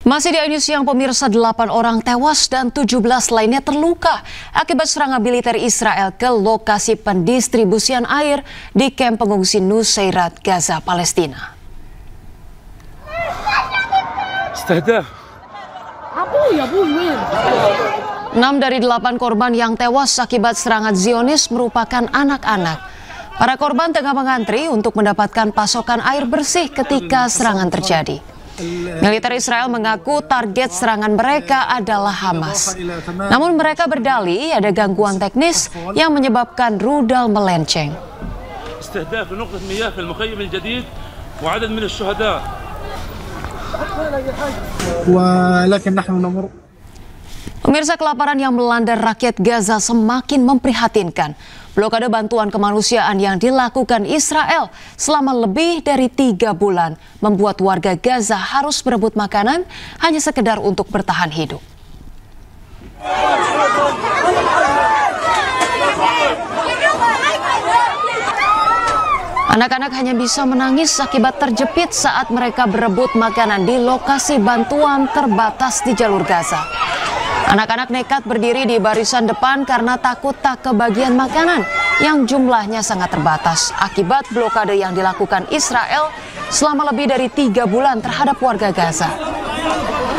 Masih di news yang pemirsa, 8 orang tewas dan 17 lainnya terluka akibat serangan militer Israel ke lokasi pendistribusian air di kamp pengungsi Nusairat, Gaza, Palestina. 6 dari 8 korban yang tewas akibat serangan Zionis merupakan anak-anak. Para korban tengah mengantri untuk mendapatkan pasokan air bersih ketika serangan terjadi. Militer Israel mengaku target serangan mereka adalah Hamas. Namun mereka berdalih ada gangguan teknis yang menyebabkan rudal melenceng. Pemirsa, kelaparan yang melanda rakyat Gaza semakin memprihatinkan. Blokade bantuan kemanusiaan yang dilakukan Israel selama lebih dari 3 bulan membuat warga Gaza harus berebut makanan hanya sekedar untuk bertahan hidup. Anak-anak hanya bisa menangis akibat terjepit saat mereka berebut makanan di lokasi bantuan terbatas di jalur Gaza. Anak-anak nekat berdiri di barisan depan karena takut tak kebagian makanan yang jumlahnya sangat terbatas akibat blokade yang dilakukan Israel selama lebih dari 3 bulan terhadap warga Gaza.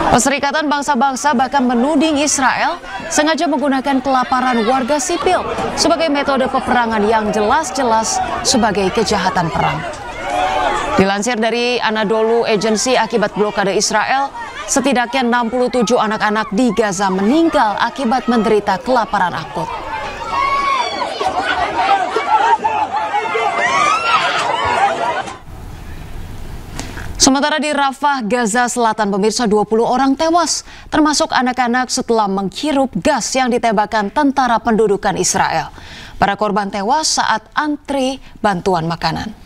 Perserikatan Bangsa-Bangsa bahkan menuding Israel sengaja menggunakan kelaparan warga sipil sebagai metode peperangan yang jelas-jelas sebagai kejahatan perang. Dilansir dari Anadolu Agency, akibat blokade Israel, setidaknya 67 anak-anak di Gaza meninggal akibat menderita kelaparan akut. Sementara di Rafah, Gaza Selatan, pemirsa, 20 orang tewas, termasuk anak-anak setelah menghirup gas yang ditembakkan tentara pendudukan Israel. Para korban tewas saat antri bantuan makanan.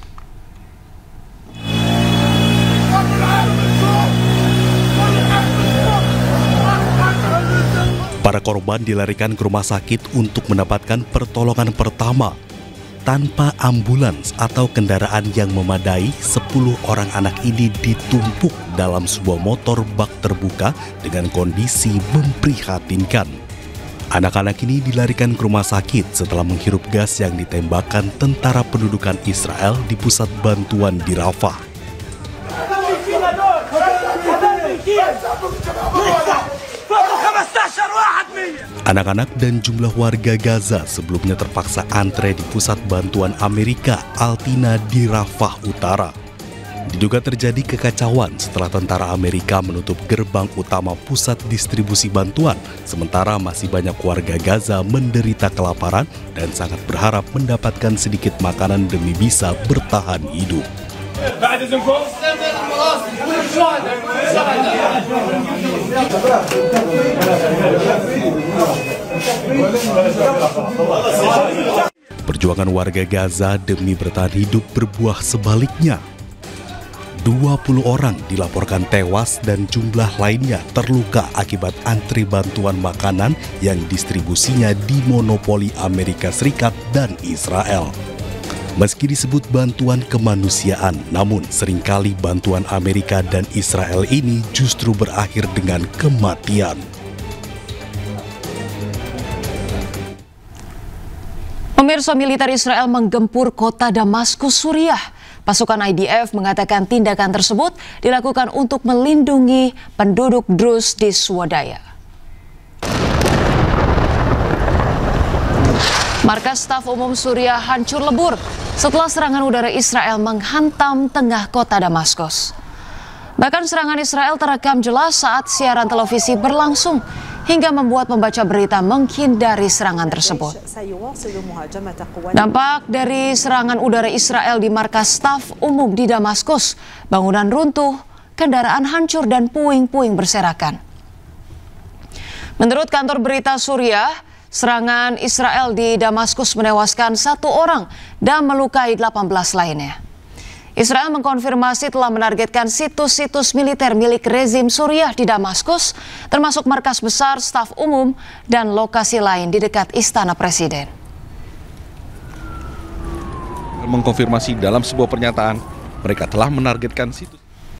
Para korban dilarikan ke rumah sakit untuk mendapatkan pertolongan pertama. Tanpa ambulans atau kendaraan yang memadai, 10 orang anak ini ditumpuk dalam sebuah motor bak terbuka dengan kondisi memprihatinkan. Anak-anak ini dilarikan ke rumah sakit setelah menghirup gas yang ditembakkan tentara pendudukan Israel di pusat bantuan di Rafah. Anak-anak dan jumlah warga Gaza sebelumnya terpaksa antre di pusat bantuan Amerika Altina di Rafah Utara. Diduga terjadi kekacauan setelah tentara Amerika menutup gerbang utama pusat distribusi bantuan, sementara masih banyak warga Gaza menderita kelaparan dan sangat berharap mendapatkan sedikit makanan demi bisa bertahan hidup. Perjuangan warga Gaza demi bertahan hidup berbuah sebaliknya. 20 orang dilaporkan tewas dan jumlah lainnya terluka akibat antri bantuan makanan yang distribusinya dimonopoli Amerika Serikat dan Israel. Meski disebut bantuan kemanusiaan, namun seringkali bantuan Amerika dan Israel ini justru berakhir dengan kematian. Pemirsa, militer Israel menggempur kota Damaskus, Suriah. Pasukan IDF mengatakan tindakan tersebut dilakukan untuk melindungi penduduk Druze di swadaya. Markas Staf Umum Suriah hancur lebur setelah serangan udara Israel menghantam tengah kota Damaskus. Bahkan serangan Israel terekam jelas saat siaran televisi berlangsung hingga membuat pembaca berita menghindari serangan tersebut. Dampak dari serangan udara Israel di markas Staf Umum di Damaskus, bangunan runtuh, kendaraan hancur dan puing-puing berserakan. Menurut kantor berita Suriah, serangan Israel di Damaskus menewaskan 1 orang dan melukai 18 lainnya. Israel mengkonfirmasi telah menargetkan situs-situs militer milik rezim Suriah di Damaskus, termasuk markas besar staf umum dan lokasi lain di dekat Istana Presiden. Mengkonfirmasi dalam sebuah pernyataan, mereka telah menargetkan situs